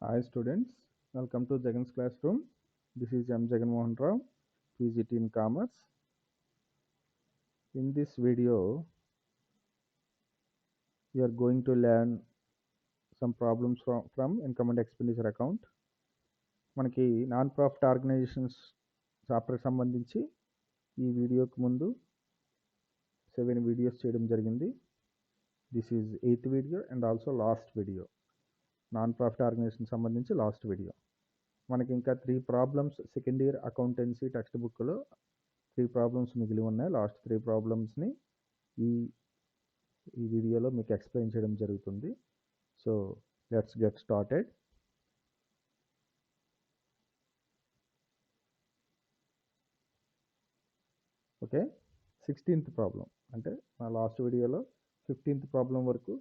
Hi students, welcome to Jagan's classroom. This is M. Jagan Mohan Rao, PGT in Commerce. In this video, you are going to learn some problems from income and expenditure account. మనకి non profit organisations చాప్టర్కి సంబంధించి ఈ వీడియోకి ముందు 7 videos చేయడం జరిగింది. This is 8th video and also last video. Non profit organisation సంబంధించి last video. మనకి ఇంకా 3 problems second year accountancy text బుక్లో 3 ప్రాబ్లమ్స్ మిగిలి ఉన్నాయి. లాస్ట్ 3 ప్రాబ్లమ్స్ని ఈ వీడియోలో మీకు ఎక్స్ప్లెయిన్ చేయడం జరుగుతుంది. So let's get started. Okay, 16th problem అంటే నా లాస్ట్ వీడియోలో 15th ప్రాబ్లం వరకు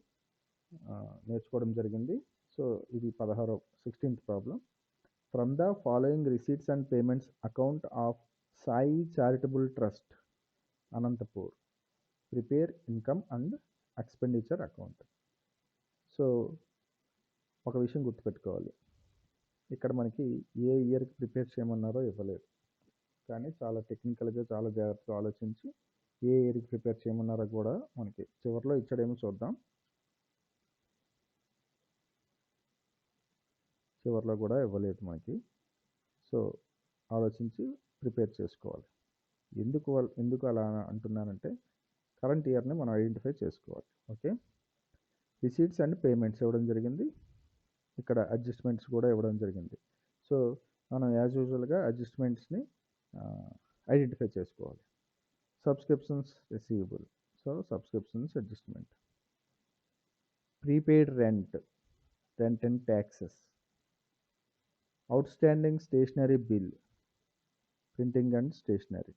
నేర్చుకోవడం జరిగింది. సో ఇది 16th problem. From the following receipts and payments account of Sai charitable trust Anantapur prepare income and expenditure account. So ఒక విషయం గుర్తుపెట్టుకోవాలి, ఇక్కడ మనకి ఏ ఇయర్కి ప్రిపేర్ చేయమన్నారో ఇవ్వలేదు, కానీ చాలా టెక్నికల్గా చాలా జాగ్రత్తగా ఆలోచించి ఏ ఇయర్కి ప్రిపేర్ చేయమన్నారో కూడా మనకి చివరిలో ఇచ్చాడేమో చూద్దాం. చివరిలో కూడా ఇవ్వలేదు మనకి. సో ఆలోచించి ప్రిపేర్ చేసుకోవాలి. ఎందుకు అలా అంటున్నానంటే కరెంట్ ఇయర్ని మనం ఐడెంటిఫై చేసుకోవాలి. ఓకే, రిసీట్స్ అండ్ పేమెంట్స్ ఇవ్వడం జరిగింది, ఇక్కడ అడ్జస్ట్మెంట్స్ కూడా ఇవ్వడం జరిగింది. సో మనం యాజ్ యూజువల్గా అడ్జస్ట్మెంట్స్ని ఐడెంటిఫై చేసుకోవాలి. Subscriptions receivable, so subscriptions adjustment. Prepaid rent and taxes. Outstanding stationery bill, printing and stationery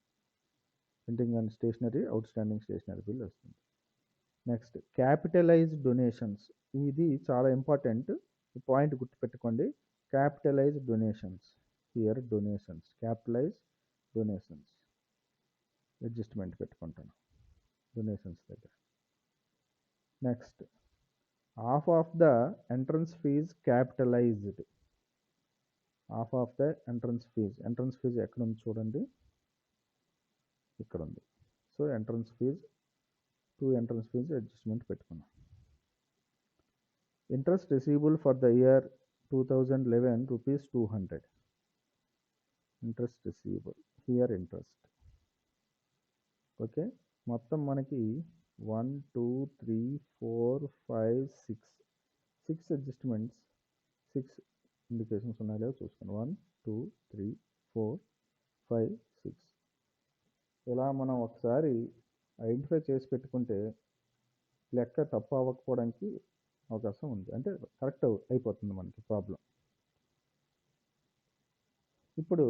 outstanding stationery bill వస్తుంది. నెక్స్ట్ క్యాపిటలైజ్డ్ డొనేషన్స్, ఇది చాలా ఇంపార్టెంట్ పాయింట్ గుర్తుపెట్టుకోండి. Capitalised donations, here donations, capitalise donations adjustment పెట్టుకుంటాను donations దగ్గర. Next half of the entrance fee capitalised. Half of the entrance fee ఎక్కడ ఉంది చూడండి, ఇక్కడ ఉంది. సో ఎంట్రన్స్ ఫీజ్ అడ్జస్ట్మెంట్ పెట్టుకున్నాం. Interest receivable for the year 2011 rupees 200. Interest receivable, here interest. Okay, మొత్తం మనకి 1 2 3 4 5 6 అడ్జస్ట్మెంట్స్, 6 ఇండికేషన్స్ ఉన్నాయో లేవో చూసుకోండి. 1 2 3 4 5 6. ఇలా మనం ఒకసారి ఐడెంటిఫై చేసి పెట్టుకుంటే లెక్క తప్పు అవ్వకపోవడానికి అవకాశం ఉంది, అంటే కరెక్ట్ అయిపోతుంది మనకి ప్రాబ్లం. ఇప్పుడు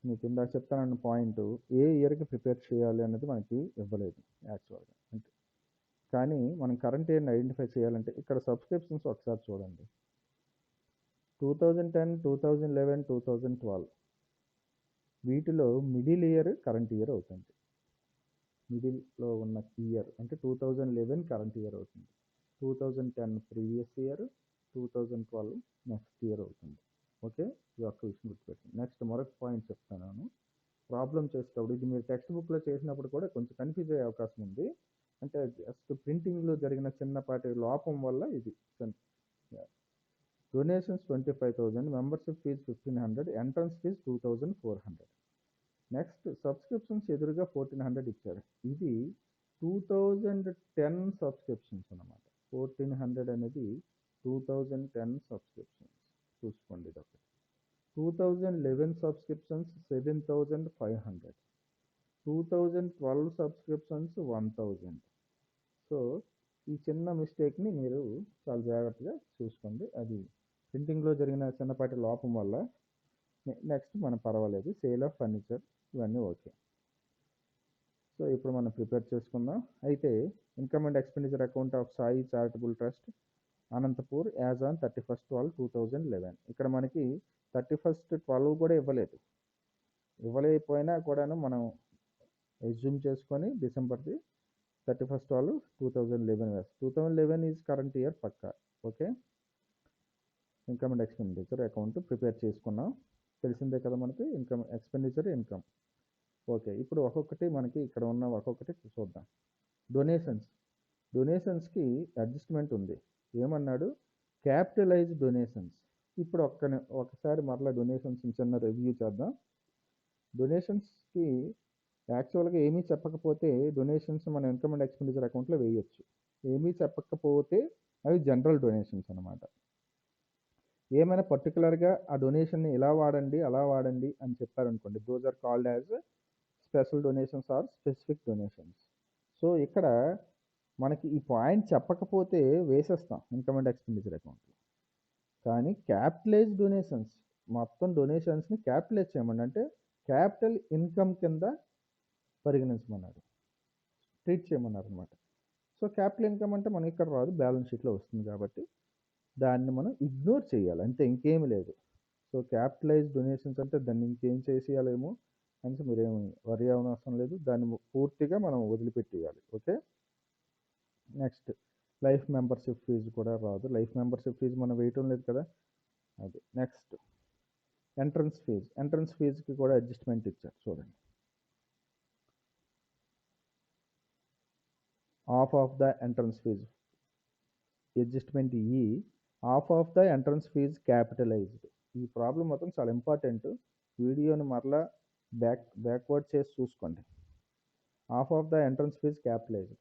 మీకు ఇందాక చెప్తానన్న పాయింట్, ఏ ఇయర్కి ప్రిపేర్ చేయాలి అనేది మనకి ఇవ్వలేదు యాక్చువల్గా, అంటే కానీ మనం కరెంట్ ఇయర్ని ఐడెంటిఫై చేయాలంటే ఇక్కడ సబ్స్క్రిప్షన్స్ ఒకసారి చూడండి. 2010, 2011, 2012 వీటిలో మిడిల్ ఇయర్ కరెంట్ ఇయర్ అవుతుంది. మిడిల్లో ఉన్న ఇయర్ అంటే 2011 కరెంట్ ఇయర్ అవుతుంది, 2010 ప్రీవియస్ ఇయర్, 2012 నెక్స్ట్ ఇయర్ అవుతుంది. ఓకే, ఇది ఒక్క విషయం గుర్తుపెట్టండి. నెక్స్ట్ మరొక పాయింట్ చెప్తాను. ప్రాబ్లం చేసేటప్పుడు ఇది మీరు టెక్స్ట్ బుక్లో చేసినప్పుడు కూడా కొంచెం కన్ఫ్యూజ్ అయ్యే అవకాశం ఉంది, అంటే జస్ట్ ప్రింటింగ్లో జరిగిన చిన్నపాటి లోపం వల్ల ఇది. Donations 25,000, membership fee 1,500, entrance fee 2,400. Next subscriptions ఎదురుగా 1,400 ఇచ్చారు. ఇది 2010 సబ్స్క్రిప్షన్స్ అన్నమాట. 1,400 అనేది 2010 సబ్స్క్రిప్షన్స్ చూసుకోండి. ఇది ఒకటి. 2011 సబ్స్క్రిప్షన్స్ 7,500, 2012 సబ్స్క్రిప్షన్స్ 1,000. సో ఈ చిన్న మిస్టేక్ని మీరు చాలా జాగ్రత్తగా చూసుకోండి, అది ప్రింటింగ్లో జరిగిన చిన్నపాటి లోపం వల్ల. నెక్స్ట్ మనం పర్వాలేదు, సేల్ ఆఫ్ ఫర్నిచర్ ఇవన్నీ ఓకే. సో ఇప్పుడు మనం ప్రిపేర్ చేసుకుందాం. అయితే income and expenditure account of Sai charitable trust Anantapur as on 31st 12, 2011. ఇక్కడ మనకి 31st 12 కూడా ఇవ్వలేకపోయినా కూడాను మనం ఎజ్యూమ్ చేసుకొని డిసెంబర్ది 31st 12, 2011 వేస్తాం. 2011 ఈజ్ కరెంట్ ఇయర్ పక్కా. Okay, income and expenditure account prepare చేసుకున్నాం. తెలిసిందే కదా మనకి ఇన్కమ్ ఎక్స్పెండిచర్ ఇన్కమ్. ఓకే, ఇప్పుడు ఒక్కొక్కటి మనకి ఇక్కడ ఉన్న ఒక్కొక్కటి చూద్దాం. డొనేషన్స్కి అడ్జస్ట్మెంట్ ఉంది. ఏమన్నాడు? Capitalise donations. ఇప్పుడు ఒకసారి మరలా డొనేషన్స్ చిన్న రివ్యూ చేద్దాం. డొనేషన్స్కి యాక్చువల్గా ఏమీ చెప్పకపోతే డొనేషన్స్ మన ఇన్కమ్ అండ్ ఎక్స్పెండిచర్ అకౌంట్లో వేయచ్చు. ఏమీ చెప్పకపోతే అవి జనరల్ డొనేషన్స్ అనమాట. ఏమైనా పర్టికులర్గా ఆ డొనేషన్ని ఇలా వాడండి అలా వాడండి అని చెప్పారనుకోండి, those are called as special donations or specific donations. So ఇక్కడ మనకి ఈ పాయింట్ చెప్పకపోతే వేసేస్తాం ఇన్కమ్ అండ్ ఎక్స్పెండిచర్ అకౌంట్లో. కానీ క్యాపిటలైజ్ డొనేషన్స్, మొత్తం డొనేషన్స్ని క్యాపిటలైజ్ చేయమని, అంటే క్యాపిటల్ ఇన్కమ్ కింద పరిగణించమన్నారు, ట్రీట్ చేయమన్నారు అనమాట. సో క్యాపిటల్ ఇన్కమ్ అంటే మనకి ఇక్కడ రాదు, బ్యాలెన్స్ షీట్లో వస్తుంది కాబట్టి దాన్ని మనం ఇగ్నోర్ చేయాలి, అంతే, ఇంకేమి లేదు. సో క్యాపిటలైజ్ డొనేషన్స్ అంటే దాన్ని ఇంకేం చేసేయాలేమో అని మీరేమి వరి అవనవసరం లేదు, దాన్ని పూర్తిగా మనం వదిలిపెట్టేయాలి. Okay, next life membership fee కూడా రాదు. లైఫ్ మెంబర్షిప్ ఫీజు మనం వేయటం లేదు కదా, అది. నెక్స్ట్ ఎంట్రన్స్ ఫీజుకి కూడా అడ్జస్ట్మెంట్ ఇచ్చారు చూడండి. Half of the entrance fee adjustment ఈ half of the entrance fee capitalised. ఈ ప్రాబ్లం మొత్తం చాలా ఇంపార్టెంట్, వీడియోని మరలా బ్యాక్వర్డ్ చేసి చూసుకోండి. Half of the entrance fee capitalised.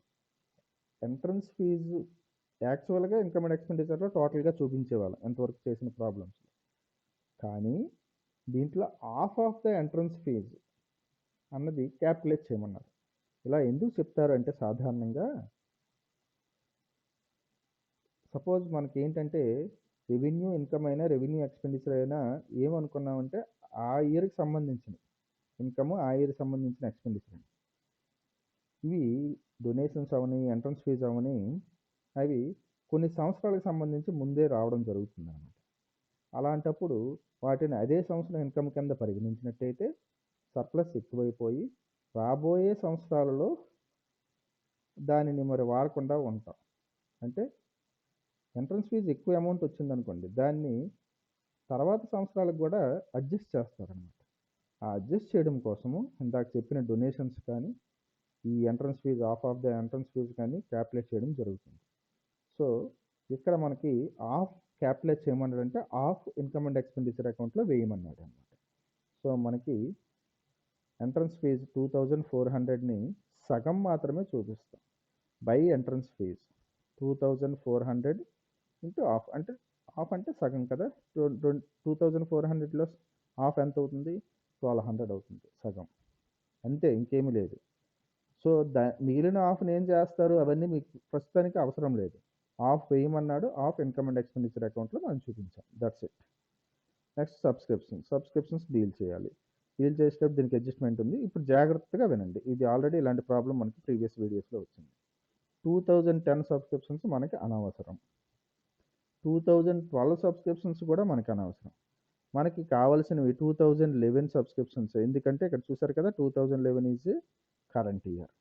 Entrance fee యాక్చువల్గా ఇన్కమ్ అండ్ ఎక్స్పెండిచర్లో టోటల్గా చూపించేవాళ్ళం ఎంతవరకు చేసిన ప్రాబ్లమ్స్, కానీ దీంట్లో half of the entrance fee అన్నది క్యాపిటలైజ్ చేయమన్నారు. ఇలా ఎందుకు చెప్తారు అంటే, సాధారణంగా సపోజ్ మనకి ఏంటంటే రెవెన్యూ ఇన్కమ్ అయినా రెవెన్యూ ఎక్స్పెండిచర్ అయినా ఏమనుకున్నామంటే ఆ ఇయర్కి సంబంధించిన ఇన్కమ్, ఆ ఇయర్కి సంబంధించిన ఎక్స్పెండిచర్. ఇవి డొనేషన్స్ అవని, ఎంట్రన్స్ ఫీజు అవని, అవి కొన్ని సంవత్సరాలకు సంబంధించి ముందే రావడం జరుగుతుంది అన్నమాట. అలాంటప్పుడు వాటిని అదే సంవత్సరం ఇన్కమ్ కింద పరిగణించినట్టయితే సర్ప్లస్ ఎక్కువైపోయి రాబోయే సంవత్సరాలలో దానిని మరి వాడకుండా ఉంటాం. అంటే ఎంట్రన్స్ ఫీజు ఎక్కువ అమౌంట్ వచ్చిందనుకోండి, దాన్ని తర్వాత సంవత్సరాలకు కూడా అడ్జస్ట్ చేస్తారనమాట. ఆ అడ్జస్ట్ చేయడం కోసము ఇందాక చెప్పిన డొనేషన్స్ కానీ ఈ entrance fee, half of the entrance fee కానీ క్యాపిటలైజ్ చేయడం జరుగుతుంది. సో ఇక్కడ మనకి హాఫ్ క్యాపిటలైజ్ చేయమన్నాడంటే హాఫ్ ఇన్కమ్ అండ్ ఎక్స్పెండిచర్ అకౌంట్లో వేయమన్నాడు అనమాట. సో మనకి ఎంట్రన్స్ ఫీజు 2400ని సగం మాత్రమే చూపిస్తాం. By entrance fee 2400 into half, అంటే హాఫ్ అంటే సగం కదా. 2400లో హాఫ్ ఎంత అవుతుంది? 1200 అవుతుంది, సగం, అంతే, ఇంకేమీ లేదు. సో మిగిలిన హాఫ్ని ఏం చేస్తారు, అవన్నీ మీకు ప్రస్తుతానికి అవసరం లేదు. హాఫ్ వేయమన్నాడు, హాఫ్ ఇన్కమ్ అండ్ ఎక్స్పెండిచర్ అకౌంట్లో మనం చూపించాం, that's it. Next subscriptions deal చేయాలి. డీల్ చేసేటప్పుడు దీనికి అడ్జస్ట్మెంట్ ఉంది. ఇప్పుడు జాగ్రత్తగా వినండి, ఇది ఆల్రెడీ ఇలాంటి ప్రాబ్లం మనకి ప్రీవియస్ వీడియోస్లో వచ్చింది. 2010 సబ్స్క్రిప్షన్స్ మనకి అనవసరం, 2012 సబ్స్క్రిప్షన్స్ కూడా మనకి అనవసరం. మనకి కావాల్సినవి 2011 సబ్స్క్రిప్షన్స్, ఎందుకంటే ఇక్కడ చూసారు కదా 2011 ఈజ్ కరెంట్ ఇయర్.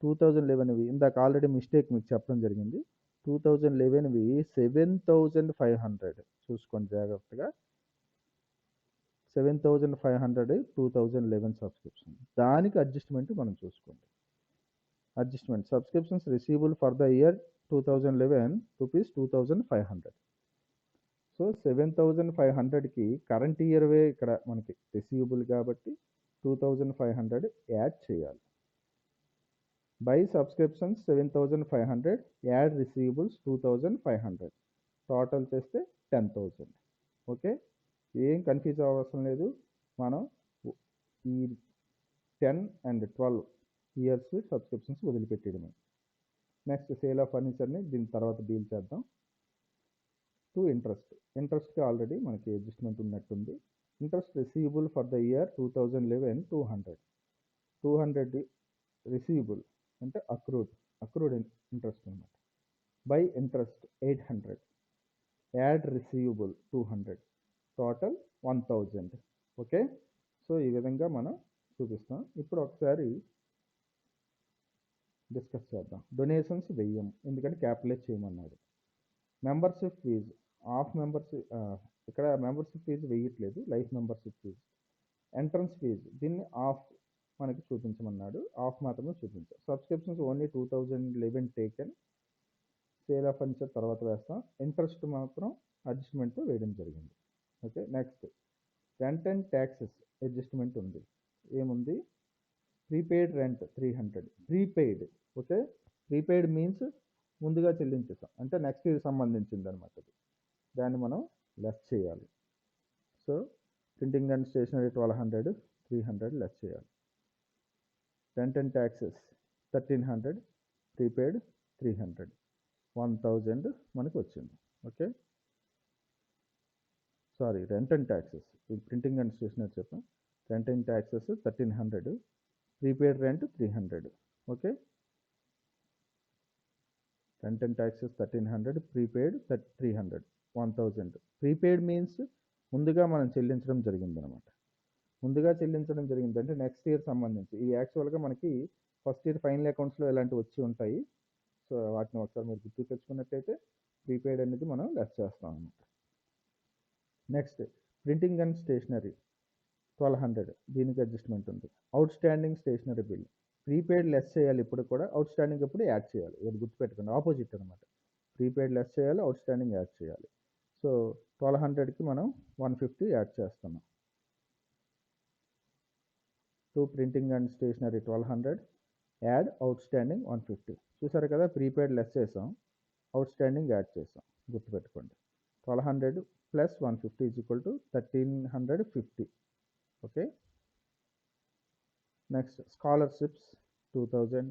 2011వి ఇందాక ఆల్రెడీ మిస్టేక్ మీకు చెప్పడం జరిగింది. 2011వి 7500, చూసుకోండి జాగ్రత్తగా, 7500 2011 సబ్స్క్రిప్షన్. దానికి అడ్జస్ట్మెంట్ మనం చూసుకోండి. Adjustment subscriptions receivable for the year 2011 ₹2500. So 7500కి కరెంట్ ఇయర్వే ఇక్కడ మనకి రిసీవబుల్ కాబట్టి 2500 యాడ్ చేయాలి. By subscriptions 7500, add receivables 2500, total చేస్తే 10,000. ఓకే, ఏం కన్ఫ్యూజ్ అవ్వవలసిన లేదు. మనం ఈ 10 and 12 ఇయర్స్ సబ్స్క్రిప్షన్స్ వదిలిపెట్టేయడమే. నెక్స్ట్ సేల్ ఆఫ్ ఫర్నిచర్ని దీని తర్వాత డీల్ చేద్దాం. టు ఇంట్రెస్ట్కి ఆల్రెడీ మనకి అడ్జస్ట్మెంట్ ఉన్నట్టుంది. Interest receivable for the year 2011 200 receivable అంటే అక్రూడ్ ఇంట్రెస్ట్ అనమాట. By interest 800, add receivable 200, total 1000. Okay, so ఈ విధంగా మనం చూపిస్తాం. ఇప్పుడు ఒకసారి డిస్కస్ చేద్దాం. డొనేషన్స్ వెయ్యం, ఎందుకంటే క్యాపిటలైజ్ చేయమన్నాడు. మెంబర్షిప్ ఫీజు ఆఫ్ మెంబర్స్ ఇక్కడ మెంబర్షిప్ ఫీజు వేయట్లేదు, life membership fee. Entrance fee దీన్ని ఆఫ్ మనకి చూపించమన్నాడు, ఆఫ్ మాత్రమే చూపించాం. Subscriptions only 2011 taken, sale of furniture తర్వాత వేస్తాం. ఇంట్రెస్ట్ మాత్రం అడ్జస్ట్మెంట్తో వేయడం జరిగింది. Okay, next rent and taxes adjustment ఉంది. ఏముంది? Prepaid rent 300 prepaid. Okay, prepaid means ముందుగా చెల్లించేసాం అంటే నెక్స్ట్ ఇయర్ సంబంధించింది అనమాట. దాన్ని మనం లెస్ చేయాలి. So printing and stationery 1200, 300 less చేయాలి. రెంట్ అండ్ ట్యాక్సెస్ 1300, ప్రీపెయిడ్ 300, 1000 మనకు వచ్చింది. Okay, sorry, rent and taxes, printing and stationery చెప్పాం. Rent and taxes 1300, prepaid rent 300. Okay, rent and taxes 1300, prepaid 300, 1000. Prepaid means ముందుగా మనం చెల్లించడం జరిగిందనమాట. ముందుగా చెల్లించడం జరిగిందంటే నెక్స్ట్ ఇయర్ సంబంధించి. ఈ యాక్చువల్గా మనకి ఫస్ట్ ఇయర్ ఫైనల్ అకౌంట్స్లో ఇలాంటివి వచ్చి ఉంటాయి. సో వాటిని ఒకసారి మీరు గుర్తు తెచ్చుకున్నట్టయితే ప్రీపెయిడ్ అనేది మనం లెస్ చేస్తాం అనమాట. నెక్స్ట్ ప్రింటింగ్ అండ్ స్టేషనరీ 1200, దీనికి అడ్జస్ట్మెంట్ ఉంది. Outstanding stationery bill prepaid less చేయాలి, ఇప్పుడు కూడా అవుట్ స్టాండింగ్ ఎప్పుడు యాడ్ చేయాలి. ఇది గుర్తుపెట్టుకోండి, ఆపోజిట్ అనమాట. ప్రీపెయిడ్ లెస్ చేయాలి, అవుట్ స్టాండింగ్ యాడ్ చేయాలి. సో 1200కి మనం 150 యాడ్ చేస్తున్నాం. To printing and stationery 1200, add outstanding 150. చూసారు కదా, ప్రీపెయిడ్ లెస్ చేసాం, అవుట్ స్టాండింగ్ యాడ్ చేసాం. గుర్తుపెట్టుకోండి, 1200 plus 150 is equal to 1350. Okay, next scholarships 2000,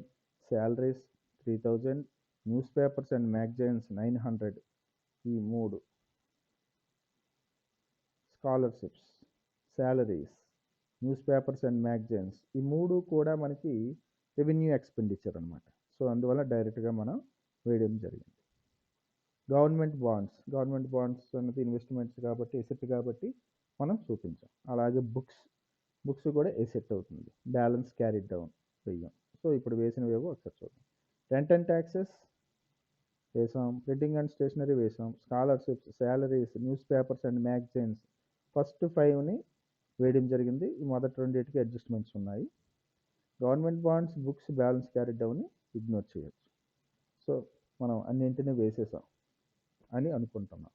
salaries 3000, newspapers and magazines 900. ఈ మూడు scholarships, salaries, newspapers and magazines, ఈ మూడు కూడా మనకి రెవెన్యూ ఎక్స్పెండిచర్ అనమాట. సో అందువల్ల డైరెక్ట్గా మనం వేయడం జరిగింది. గవర్నమెంట్ బాండ్స్ అన్నది ఇన్వెస్ట్మెంట్స్ కాబట్టి, ఎసెట్ కాబట్టి మనం చూపించాం. అలాగే బుక్స్ కూడా ఎసెట్ అవుతుంది. బ్యాలెన్స్ క్యారీ డౌన్ వెయ్యం. సో ఇప్పుడు వేసినవేవో ఒకసారి చూద్దాం. రెంట్ అండ్ ట్యాక్సెస్ వేసాం, ప్రింటింగ్ అండ్ స్టేషనరీ వేసాం, scholarships, salaries, newspapers and magazines first 5ని వేయడం జరిగింది. ఈ మొదటి రెండింటికి అడ్జస్ట్మెంట్స్ ఉన్నాయి. Government bonds, books, balance carry డౌన్ని ఇగ్నోర్ చేయొచ్చు. సో మనం అన్నింటినీ వేసేసాం అని అనుకుంటున్నాం,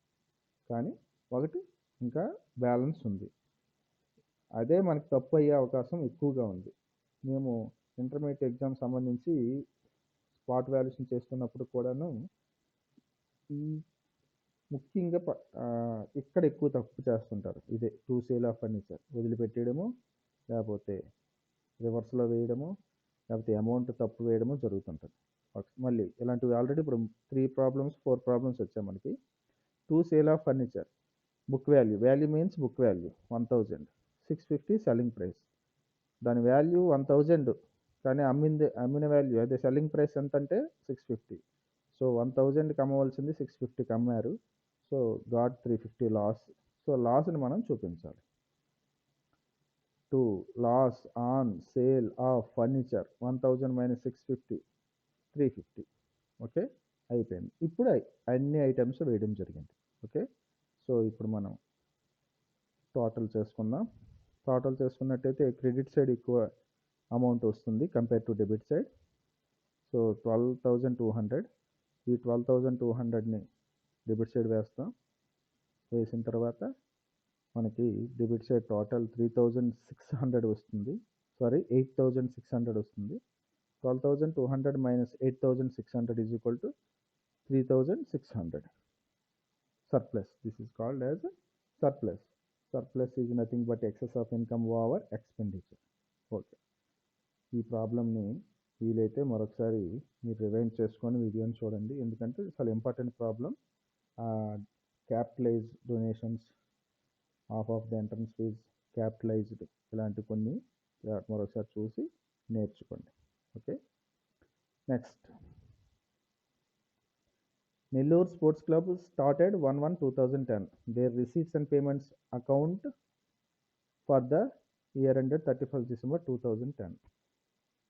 కానీ ఒకటి ఇంకా బ్యాలెన్స్ ఉంది. అదే మనకు తప్పు అయ్యే అవకాశం ఎక్కువగా ఉంది. మేము ఇంటర్మీడియట్ ఎగ్జామ్ సంబంధించి స్పాట్ వాల్యుయేషన్ చేస్తున్నప్పుడు కూడాను ఈ ముఖ్యంగా ఇక్కడ ఎక్కువ తప్పు చేస్తుంటారు. ఇదే టు సేల్ ఆఫ్ ఫర్నిచర్ వదిలిపెట్టేయడము, లేకపోతే రివర్స్లో వేయడము, లేకపోతే అమౌంట్ తప్పు వేయడము జరుగుతుంటుంది. మళ్ళీ ఇలాంటివి ఆల్రెడీ ఇప్పుడు 4 ప్రాబ్లమ్స్ వచ్చాయి మనకి. To sale of furniture, book value means book value 1000, 650 selling price. దాని వాల్యూ 1000, కానీ అమ్మిన వాల్యూ అదే సెల్లింగ్ ప్రైస్ ఎంత అంటే 650. సో 1000కి అమ్మవలసింది 650కి అమ్మారు. So got 350 loss. సో లాస్ని మనం చూపించాలి. To loss on sale of furniture 1000 minus 650, 350. Okay, అయిపోయింది. ఇప్పుడు అన్ని ఐటమ్స్ వేయడం జరిగింది. ఓకే, సో ఇప్పుడు మనం టోటల్ చేసుకుందాం. టోటల్ చేసుకున్నట్టయితే క్రెడిట్ సైడ్ ఎక్కువ అమౌంట్ వస్తుంది compare to debit side. So 12,200. ఈ 12,200ని డెబిట్ సైడ్ వేస్తాం. వేసిన తర్వాత మనకి డెబిట్ సైడ్ టోటల్ 3,600 వస్తుంది. సారీ, 8,600 వస్తుంది. 12,200 minus 8,600 is equal to 3,600. surplus. This is called as surplus. Surplus is nothing but excess of income over expenditure. Okay, ఈ ప్రాబ్లమ్ని వీలైతే మరొకసారి మీరు రివైండ్ చేసుకొని వీడియోని చూడండి, ఎందుకంటే చాలా important problem. Capitalise donations, half of the entrance fee capitalised, ఇలాంటి కొన్ని మరొకసారి చూసి నేర్చుకోండి. Okay, next Nellore Sports Club started 1/1/2010. Their receipts and payments account for the year ended 31st December 2010.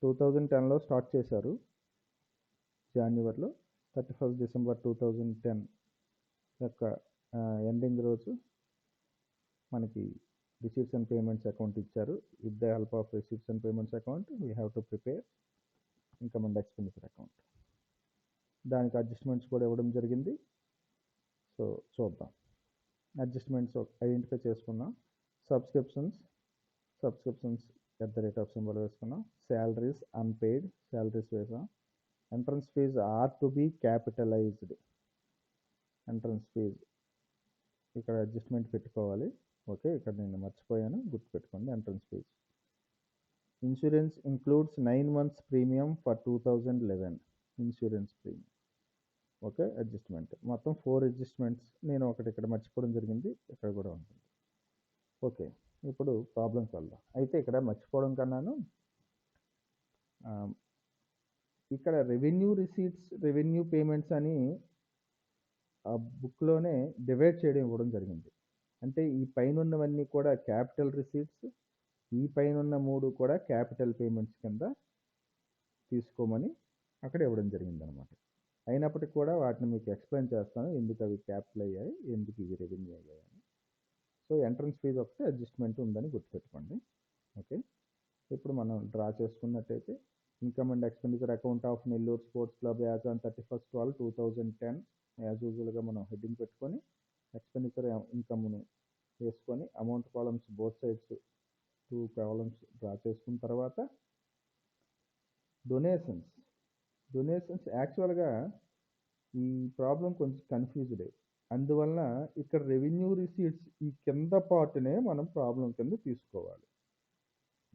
2010లో స్టార్ట్ చేశారు జనవరిలో. 31st December 2010 యొక్క ఎండింగ్ రోజు మనకి రిసీప్ట్స్ అండ్ పేమెంట్స్ అకౌంట్ ఇచ్చారు. With the help of receipts and payments account we have to prepare income and expenditure account. దానికి adjustments కూడా ఇవ్వడం జరిగింది. సో చూద్దాం. అడ్జస్ట్మెంట్స్ ఐడెంటిఫై చేసుకున్నాం. Subscriptions at the rate of symbol వేసుకున్నాం. శాలరీస్ అన్పెయిడ్ శాలరీస్ వేసాం. Entrance fees are to be capitalised. Entrance fees ఇక్కడ adjustment పెట్టుకోవాలి. ఓకే, ఇక్కడ నేను మర్చిపోయాను, గుర్తుపెట్టుకోండి. Entrance fees. Insurance includes 9 months premium for 2011. Insurance premium. Okay, adjustment. మొత్తం 4 అడ్జస్ట్మెంట్స్. నేను ఒకటి ఇక్కడ మర్చిపోవడం జరిగింది, ఇక్కడ కూడా ఉంటుంది. ఓకే, ఇప్పుడు ప్రాబ్లమ్స్ వెళ్దాం. అయితే ఇక్కడ మర్చిపోవడం కన్నాను ఇక్కడ రెవెన్యూ రిసీట్స్, రెవెన్యూ పేమెంట్స్ అని ఆ బుక్లోనే డివైడ్ చేయడం ఇవ్వడం జరిగింది. అంటే ఈ పైన ఉన్నవన్నీ కూడా క్యాపిటల్ రిసీట్స్, ఈ పైన ఉన్న 3 కూడా క్యాపిటల్ పేమెంట్స్ కింద తీసుకోమని అక్కడ ఇవ్వడం జరిగింది అనమాట. అయినప్పటికీ కూడా వాటిని మీకు ఎక్స్ప్లెయిన్ చేస్తాను, ఎందుకు అవి క్యాపిటల్ అయ్యాయి, ఎందుకు ఇవి రెవెన్యూ అయ్యాయని. సో ఎంట్రన్స్ ఫీజ్ ఒకటి అడ్జస్ట్మెంట్ ఉందని గుర్తుపెట్టుకోండి. ఓకే, ఇప్పుడు మనం డ్రా చేసుకున్నట్టయితే income and expenditure account of Nellore sports club as on 31/12/2010 as యూజువల్గా మనం హెడ్డింగ్ పెట్టుకొని ఎక్స్పెండిచర్ ఇన్కమ్ను వేసుకొని amount columns both sides 2 columns draw చేసుకున్న తర్వాత డొనేషన్స్ యాక్చువల్గా ఈ ప్రాబ్లం కొంచెం కన్ఫ్యూజ్డ్. అందువలన ఇక్కడ రెవెన్యూ రిసీట్స్ ఈ కింద పార్ట్నే మనం ప్రాబ్లం కింద తీసుకోవాలి.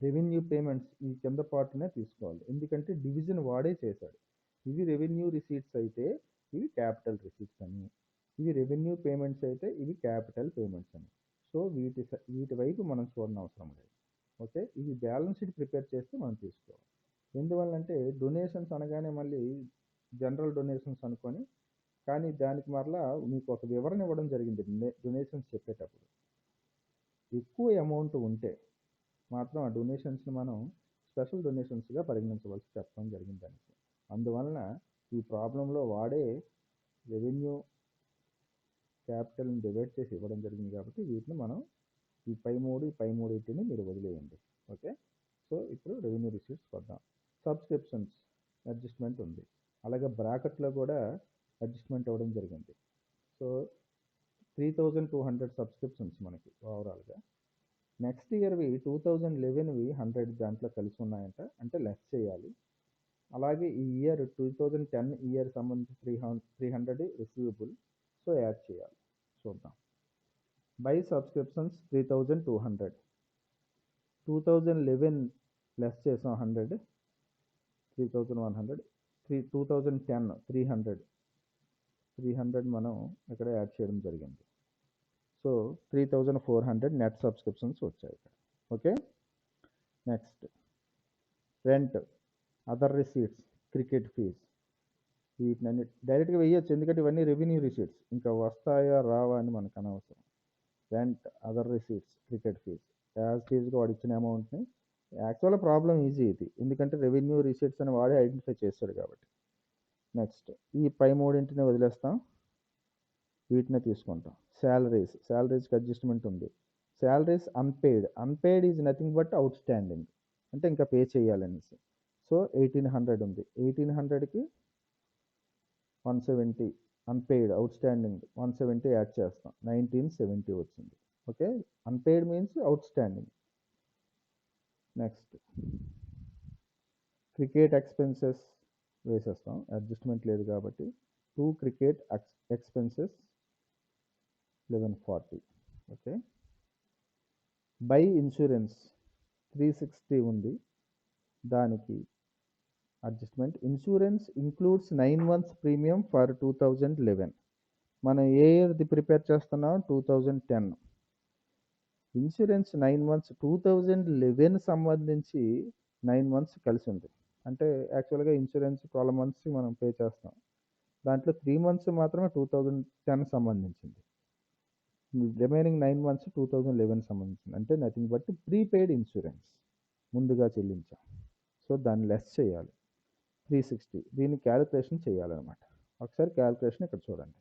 రెవెన్యూ పేమెంట్స్ ఈ కింద పార్ట్నే తీసుకోవాలి, ఎందుకంటే డివిజన్ వాడే చేశాడు. ఇవి రెవెన్యూ రిసీట్స్ అయితే ఇవి క్యాపిటల్ రిసీట్స్ అని, ఇవి రెవెన్యూ పేమెంట్స్ అయితే ఇవి క్యాపిటల్ పేమెంట్స్ అని. సో వీటి వైపు మనం చూడనవసరం లేదు. ఓకే, ఇవి బ్యాలెన్స్ షీట్ ప్రిపేర్ చేస్తే మనం తీసుకోవాలి. ఎందువల్లంటే డొనేషన్స్ అనగానే మళ్ళీ జనరల్ డొనేషన్స్ అనుకొని, కానీ దానికి మరలా మీకు ఒక వివరణ ఇవ్వడం జరిగింది డొనేషన్స్ చెప్పేటప్పుడు. ఎక్కువ అమౌంట్ ఉంటే మాత్రం ఆ డొనేషన్స్ని మనం స్పెషల్ డొనేషన్స్గా పరిగణించవలసి చెప్పడం జరిగింది దానికి. అందువలన ఈ ప్రాబ్లంలో వాడే రెవెన్యూ క్యాపిటల్ని డివైడ్ చేసి ఇవ్వడం జరిగింది కాబట్టి వీటిని మనం ఈ పై మూడింటిని మీరు వదిలేయండి. ఓకే, సో ఇప్పుడు రెవెన్యూ రిసీట్స్ వద్దాం. సబ్స్క్రిప్షన్స్ అడ్జస్ట్మెంట్ ఉంది, అలాగే బ్రాకెట్లో కూడా అడ్జస్ట్మెంట్ ఇవ్వడం జరిగింది. సో 3200 సబ్స్క్రిప్షన్స్ మనకి ఓవరాల్గా. నెక్స్ట్ ఇయర్వి 2011వి 100 దాంట్లో కలిసి ఉన్నాయంట, అంటే లెస్ చేయాలి. అలాగే ఈ ఇయర్ 2010 ఇయర్ సంబంధించి 300 రిసీవబుల్, సో యాడ్ చేయాలి. చూద్దాం. బై సబ్స్క్రిప్షన్స్ 3200, 2011 లెస్ చేసాం 100, 3100, 2010 300 మనం ఇక్కడ యాడ్ చేయడం జరిగింది. సో 3400 నెట్ సబ్స్క్రిప్షన్స్ వచ్చాయి ఇక్కడ. Okay, next rent, other receipts, cricket fees. వీటిని డైరెక్ట్గా వేయచ్చు, ఎందుకంటే ఇవన్నీ రెవెన్యూ రిసీట్స్, ఇంకా వస్తాయా రావా అని మనకు అనవసరం. Rent, other receipts, cricket fee as ఫీజ్గా వాడు ఇచ్చిన అమౌంట్ని. యాక్చువల్గా ప్రాబ్లం ఈజీ ఇది, ఎందుకంటే రెవెన్యూ రిసీట్స్ అని వాడే ఐడెంటిఫై చేస్తాడు కాబట్టి. నెక్స్ట్ ఈ పై మూడింటిని వదిలేస్తాం, వీటిని తీసుకుంటాం. శాలరీస్కి అడ్జస్ట్మెంట్ ఉంది. Salaries unpaid is nothing but out standing, అంటే ఇంకా పే చేయాలనేసి. సో 1800 ఉంది, 1800కి 170 అన్పెయిడ్ అవుట్ స్టాండింగ్ 170 యాడ్ చేస్తాం, 1970 వచ్చింది. Okay, unpaid means out standing. Next cricket expenses వేసేస్తాం, అడ్జస్ట్మెంట్ లేదు కాబట్టి. 2 cricket expenses 1140. Okay, by insurance 360 ఉంది, దానికి adjustment. Insurance includes 9 months premium for 2011. మనం ఏ ఇయర్ది ప్రిపేర్ చేస్తున్నాం? 2010. ఇన్సూరెన్స్ 9 months 2011 సంబంధించి 9 months కలిసి ఉంది. అంటే యాక్చువల్గా ఇన్సూరెన్స్ 12 months మనం పే చేస్తాం, దాంట్లో 3 months మాత్రమే 2010 సంబంధించింది. రిమైనింగ్ 9 months 2011 సంబంధించింది. అంటే నథింగ్ బట్ ప్రీపెయిడ్ ఇన్సూరెన్స్, ముందుగా చెల్లించాం. సో దాన్ని లెస్ చేయాలి 360. దీన్ని క్యాలిక్యులేషన్ చేయాలన్నమాట. ఒకసారి క్యాలిక్యులేషన్ ఇక్కడ చూడండి.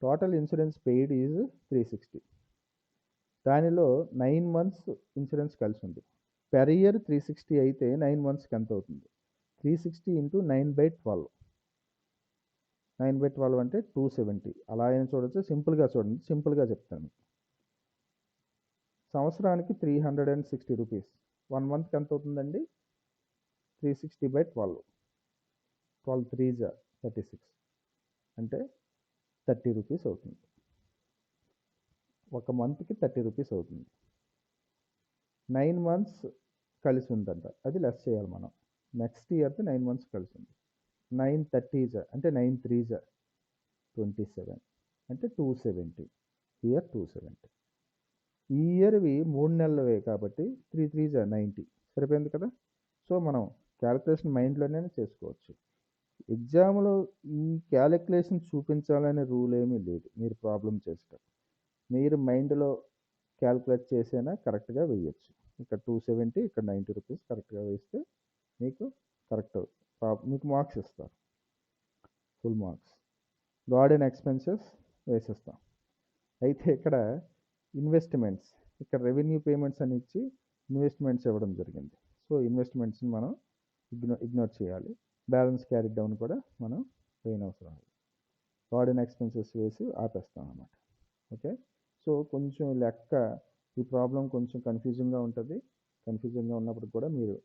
Total insurance paid is 360. దానిలో 9 మంత్స్ ఇన్సూరెన్స్ కలిసి ఉంది. పెర్ ఇయర్ 360 అయితే 9 మంత్స్కి ఎంత అవుతుంది? 360 ఇంటూ 9/12. 9/12 అంటే 270. అలా అయినా చూడొచ్చు, సింపుల్గా చూడండి, సింపుల్గా చెప్తాను. సంవత్సరానికి 360 రూపీస్. 1 మంత్కి ఎంత అవుతుందండి? 360/12. 12 3 36 అంటే 30 రూపీస్ అవుతుంది. ఒక మంత్కి 30 రూపీస్ అవుతుంది. 9 మంత్స్ కలిసి ఉందంట, అది లెస్ చేయాలి మనం. నెక్స్ట్ ఇయర్ది 9 మంత్స్ కలిసి ఉంది. 9 30 అంటే 9 3 27 అంటే 270. ఇయర్ 270. ఈ ఇయర్వి 3 నెలలవే కాబట్టి 3 3 90. సరిపోయింది కదా. సో మనం క్యాలిక్యులేషన్ మైండ్లోనే చేసుకోవచ్చు. ఎగ్జామ్లో ఈ క్యాలిక్యులేషన్ చూపించాలనే రూల్ ఏమీ లేదు. మీరు ప్రాబ్లం చేస్తారు, మీరు మైండ్లో క్యాలిక్యులేట్ చేసేనా కరెక్ట్గా వేయచ్చు. ఇక్కడ 270, ఇక్కడ 90 రూపీస్ కరెక్ట్గా వేస్తే మీకు కరెక్ట్, మీకు మార్క్స్ ఇస్తారు, ఫుల్ మార్క్స్. గార్డెన్ ఎక్స్పెన్సెస్ వేసేస్తాం. అయితే ఇక్కడ ఇన్వెస్ట్మెంట్స్, ఇక్కడ రెవెన్యూ పేమెంట్స్ అని ఇచ్చి ఇన్వెస్ట్మెంట్స్ ఇవ్వడం జరిగింది. సో ఇన్వెస్ట్మెంట్స్ని మనం ఇగ్నోర్ చేయాలి. బ్యాలెన్స్ క్యారీ డౌన్ కూడా మనం వేయనవసరం లేదు. గార్డెన్ ఎక్స్పెన్సెస్ వేసి ఆపేస్తాం అన్నమాట. ఓకే. సో కొంచెం లెక్క, ఈ ప్రాబ్లం కొంచెం కన్ఫ్యూజింగ్గా ఉంటుంది. కన్ఫ్యూజింగ్గా ఉన్నప్పుడు కూడా మీరు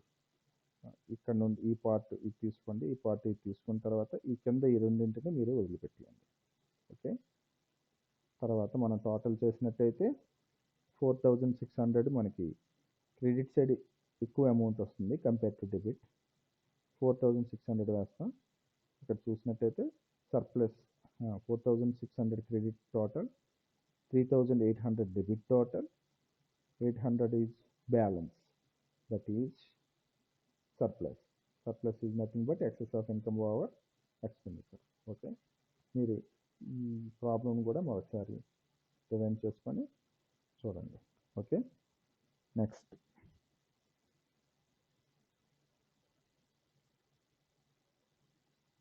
ఇక్కడ నుండి ఈ పార్ట్ ఇది తీసుకోండి, ఈ పార్ట్ ఇది తీసుకున్న తర్వాత ఈ కింద ఈ రెండింటిని మీరు వదిలిపెట్టేయండి. ఓకే. తర్వాత మనం టోటల్ చేసినట్టయితే 4600 మనకి క్రెడిట్ సైడ్ ఎక్కువ అమౌంట్ వస్తుంది కంపేర్ టు డెబిట్. 4600 వేస్తాం. ఇక్కడ చూసినట్టయితే surplus 4600 credit total, 3800 debit total, 800 is balance, that is surplus. Surplus is nothing but excess of income over expenditure. Okay. మీరు ఈ ప్రాబ్లం కూడా మరోసారి రివైండ్ చేసుకొని చూడండి. Okay. Next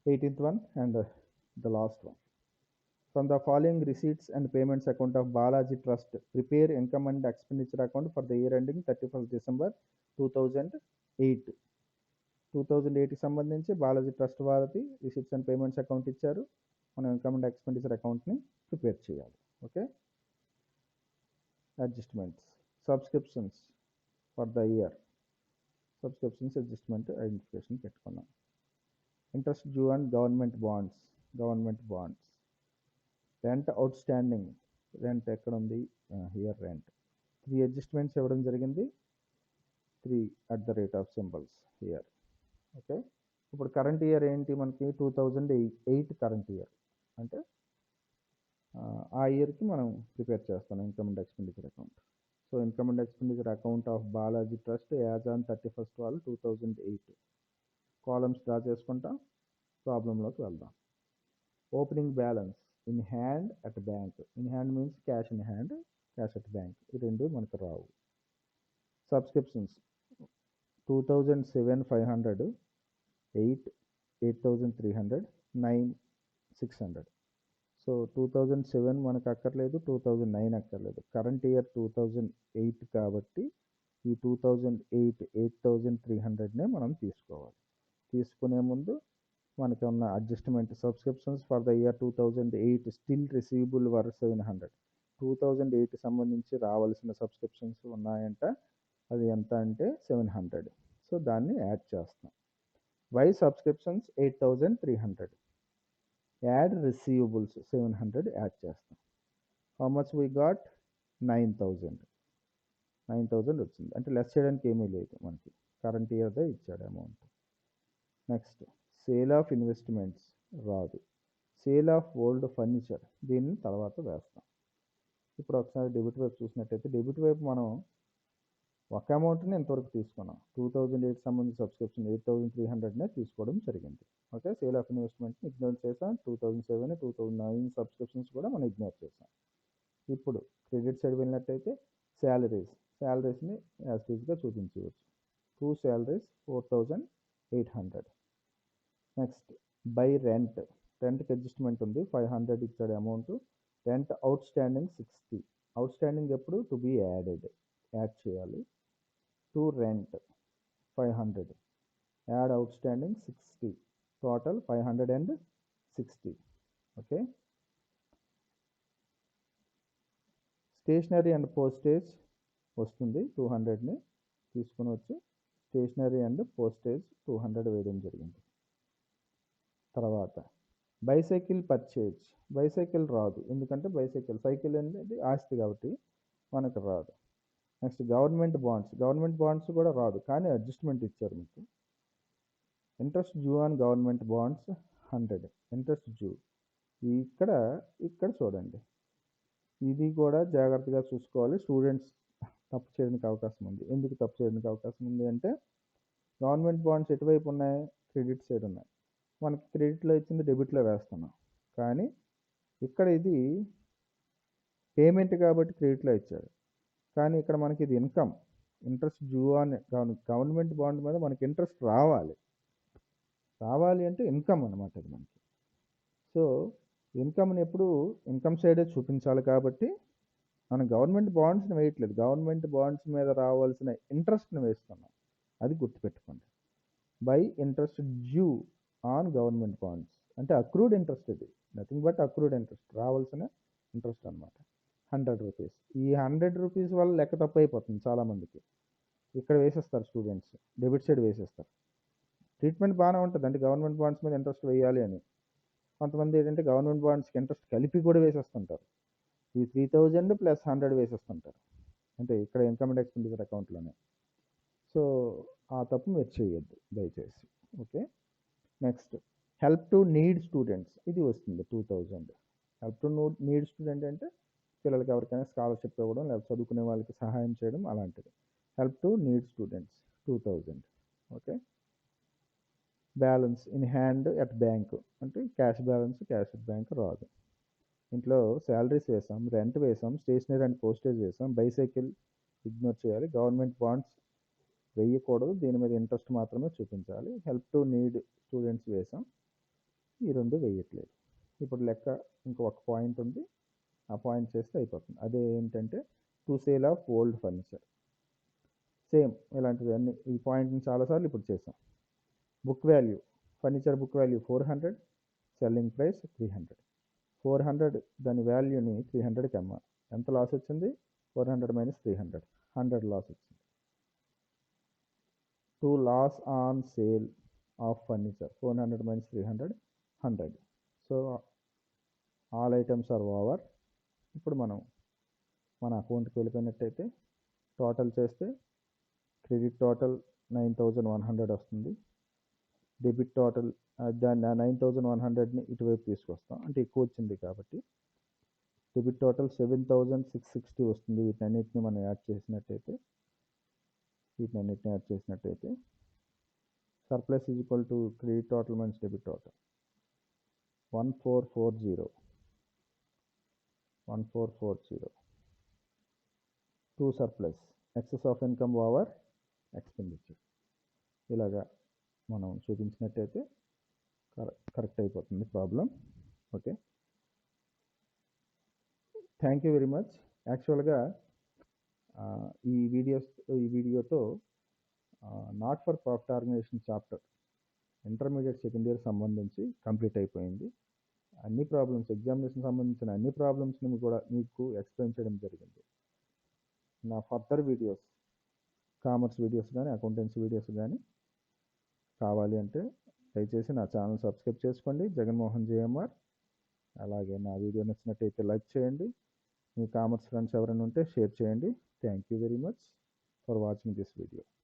18th one and the last one. From the following receipts and payments account of Balaji Trust, prepare income and expenditure account for the year ending 31st December 2008. 2008కి సంబంధించి Balaji trust వారిది receipts and payments account ఇచ్చారు. మనం income and expenditure అకౌంట్ని prepare చేయాలి. Okay. Adjustments, subscriptions for the year, subscriptions adjustment identification పెట్టుకున్నాం. Interest due and government bonds. Rent outstanding, rent ఎక్కడ ఉంది? Here rent. 3 అడ్జస్ట్మెంట్స్ ఇవ్వడం జరిగింది. 3 at the rate of symbols here. Okay. ఇప్పుడు current year ఏంటి మనకి? 2008 current year అంటే ఆ ఇయర్కి మనం ప్రిపేర్ చేస్తాం income and expenditure account. So income and expenditure account of Balaji trust as on 31st 2008 columns draw చేసుకుంటాం. ప్రాబ్లంలోకి వెళ్దాం. Opening balance in hand at bank. In hand means cash in hand, cash at bank, ఈ రెండు మనకు రావు. Subscriptions 2007 500, 8 8300, 9 600. So 2007 మనకు అక్కర్లేదు, 2009 అక్కర్లేదు. Current year 2008 కాబట్టి ఈ 2008 8300నే మనం తీసుకోవాలి. తీసుకునే ముందు మనకి ఉన్న adjustment subscriptions for the year 2008 still receivable were 700. 2008 సంబంధించి రావాల్సిన సబ్స్క్రిప్షన్స్ ఉన్నాయంట, అది ఎంత అంటే 700. సో దాన్ని యాడ్ చేస్తాం. By subscriptions 8300, add receivables 700 add చేస్తాం. How much we got? 9000. 9000 వచ్చింది. అంటే లెస్ చేయడానికి ఏమీ లేదు, మనకి కరెంట్ ఇయర్దే ఇచ్చాడు amount. Next sale of investments రాదు. సేల్ ఆఫ్ ఓల్డ్ ఫర్నిచర్, దీన్ని తర్వాత వేస్తాం. ఇప్పుడు ఒకసారి డెబిట్ వైపు చూసినట్టయితే, డెబిట్ వైపు మనం ఒక అమౌంట్ని ఇంతవరకు తీసుకున్నాం. 2008 సంబంధించి సబ్స్క్రిప్షన్ 8300నే తీసుకోవడం జరిగింది. ఓకే. సేల్ ఆఫ్ ఇన్వెస్ట్మెంట్ని ఇగ్నోర్ చేసాం. 2007 2009 సబ్స్క్రిప్షన్స్ కూడా మనం ఇగ్నోర్ చేసాం. ఇప్పుడు క్రెడిట్ సైడ్ వెళ్ళినట్టయితే శాలరీస్ని యాజ్ టీజ్గా చూపించవచ్చు. 2 salaries 4800. నెక్స్ట్ బై రెంట్కి అడ్జస్ట్మెంట్ ఉంది, 500 ఇచ్చాడు amount. Rent outstanding 60. Outstanding ఎప్పుడు టు బి యాడ్ చేయాలి. To rent 500. Add outstanding 60. Total 560. Okay. Stationery and postage వస్తుంది 200ని తీసుకొని వచ్చి స్టేషనరీ అండ్ పోస్టేజ్ 200 వేయడం జరిగింది. తర్వాత బైసైకిల్ పర్చేజ్. బైసైకిల్ రాదు, ఎందుకంటే సైకిల్ అనేది ఆస్తి కాబట్టి మనకు రాదు. నెక్స్ట్ గవర్నమెంట్ బాండ్స్ కూడా రాదు, కానీ అడ్జస్ట్మెంట్ ఇచ్చారు మీకు. Interest due on government bonds 100. Interest due ఇక్కడ చూడండి, ఇది కూడా జాగ్రత్తగా చూసుకోవాలి. స్టూడెంట్స్ తప్పు చేయడానికి అవకాశం ఉంది. ఎందుకు తప్పు చేయడానికి అవకాశం ఉంది అంటే, గవర్నమెంట్ బాండ్స్ ఎటువైపు ఉన్నాయి, క్రెడిట్ సైడ్ ఉన్నాయి. మనకి క్రెడిట్లో ఇచ్చింది డెబిట్లో వేస్తున్నాం, కానీ ఇక్కడ ఇది పేమెంట్ కాబట్టి క్రెడిట్లో ఇచ్చాడు, కానీ ఇక్కడ మనకి ఇది income. Interest due on government bond మీద మనకి ఇంట్రెస్ట్ రావాలి అంటే ఇన్కమ్ అనమాట ఇది మనకి. సో ఇన్కమ్ని ఎప్పుడు ఇన్కమ్ సైడే చూపించాలి, కాబట్టి మనం గవర్నమెంట్ బాండ్స్ని వేయట్లేదు, గవర్నమెంట్ బాండ్స్ మీద రావాల్సిన ఇంట్రెస్ట్ని వేస్తున్నాం. అది గుర్తుపెట్టుకోండి. By interest due on government bonds అంటే అక్రూడ్ ఇంట్రెస్ట్, ఇది నథింగ్ బట్ అక్రూడ్ ఇంట్రెస్ట్, రావాల్సిన ఇంట్రెస్ట్ అనమాట. 100 రూపీస్. ఈ 100 రూపీస్ వల్ల లెక్క తప్పు అయిపోతుంది చాలామందికి. ఇక్కడ వేసేస్తారు స్టూడెంట్స్, డెబిట్ సైడ్ వేసేస్తారు. ట్రీట్మెంట్ బాగానే ఉంటుంది, అంటే గవర్నమెంట్ బాండ్స్ మీద ఇంట్రెస్ట్ వేయాలి అని. కొంతమంది ఏంటంటే గవర్నమెంట్ బాండ్స్కి ఇంట్రెస్ట్ కలిపి కూడా వేసేస్తుంటారు. ఈ 3000 ప్లస్ 100 వేసేస్తుంటారు, అంటే ఇక్కడ ఇన్కమ్ అండ్ ఎక్స్పెండిచర్ అకౌంట్లోనే. సో ఆ తప్పు మీరు చేయొద్దు దయచేసి. Okay. Next help to need students, ఇది వస్తుంది 2000. హెల్ప్ టు నీడ్ స్టూడెంట్ అంటే పిల్లలకి ఎవరికైనా స్కాలర్షిప్ ఇవ్వడం, లేదా చదువుకునే వాళ్ళకి సహాయం చేయడం అలాంటిది. Help to need students 2000. Okay. Balance in hand at bank అంటే cash balance cash at bank రాదు. ఇంట్లో శాలరీస్ వేసాం, రెంట్ వేసాం, స్టేషనరీ అండ్ పోస్టేజ్ వేసాం, బైసైకిల్ ఇగ్నోర్ చేయాలి, గవర్నమెంట్ బాండ్స్ వేయకూడదు, దీని మీద ఇంట్రెస్ట్ మాత్రమే చూపించాలి. హెల్ప్ టు నీడ్ స్టూడెంట్స్ వేసాం, ఈ రెండు వేయట్లేదు. ఇప్పుడు లెక్క ఇంకొక పాయింట్ ఉంది, ఆ పాయింట్ చేస్తే అయిపోతుంది. అదే ఏంటంటే to sale of old furniture. Same ఇలాంటివి అన్ని ఈ పాయింట్ని చాలాసార్లు ఇప్పుడు చేసాం. Book value, furniture book value 400, selling price 300. 400 దాని వాల్యూని 300కి అమ్మాలి. ఎంత లాస్ వచ్చింది? 400 మైనస్ 300, 100 లాస్ వచ్చింది. To loss on sale of furniture 400 minus 300, 100. So all items are over. ఇప్పుడు మనం మన అకౌంట్కి వెళ్ళిపోయినట్టయితే టోటల్ చేస్తే క్రెడిట్ టోటల్ 9100 వస్తుంది. డెబిట్ టోటల్ దాన్ని 9100ని ఇటువైపు తీసుకొస్తాం, అంటే ఎక్కువ వచ్చింది కాబట్టి. డెబిట్ టోటల్ 7660 వస్తుంది. వీటన్నిటిని మనం యాడ్ చేసినట్టయితే surplus is equal to credit total minus debit total 1440. To surplus excess of income over expenditure. ఇలాగా మనం చూపించినట్టయితే కరెక్ట్ అయిపోతుంది problem. Okay. Thank you very much. యాక్చువల్గా ఈ వీడియోతో not for profit organisation chapter intermediate second year సంబంధించి complete అయిపోయింది. అన్ని ప్రాబ్లమ్స్, ఎగ్జామినేషన్ సంబంధించిన అన్ని ప్రాబ్లమ్స్ని కూడా మీకు ఎక్స్ప్లెయిన్ చేయడం జరిగింది. నా ఫర్దర్ వీడియోస్, కామర్స్ వీడియోస్ కానీ అకౌంటెన్సీ వీడియోస్ కానీ కావాలి అంటే దయచేసి నా ఛానల్ సబ్స్క్రైబ్ చేసుకోండి, జగన్మోహన్ JMR. అలాగే నా వీడియో నచ్చినట్టయితే లైక్ చేయండి, మీ కామర్స్ ఫ్రెండ్స్ ఎవరైనా ఉంటే షేర్ చేయండి. Thank you very much for watching this video.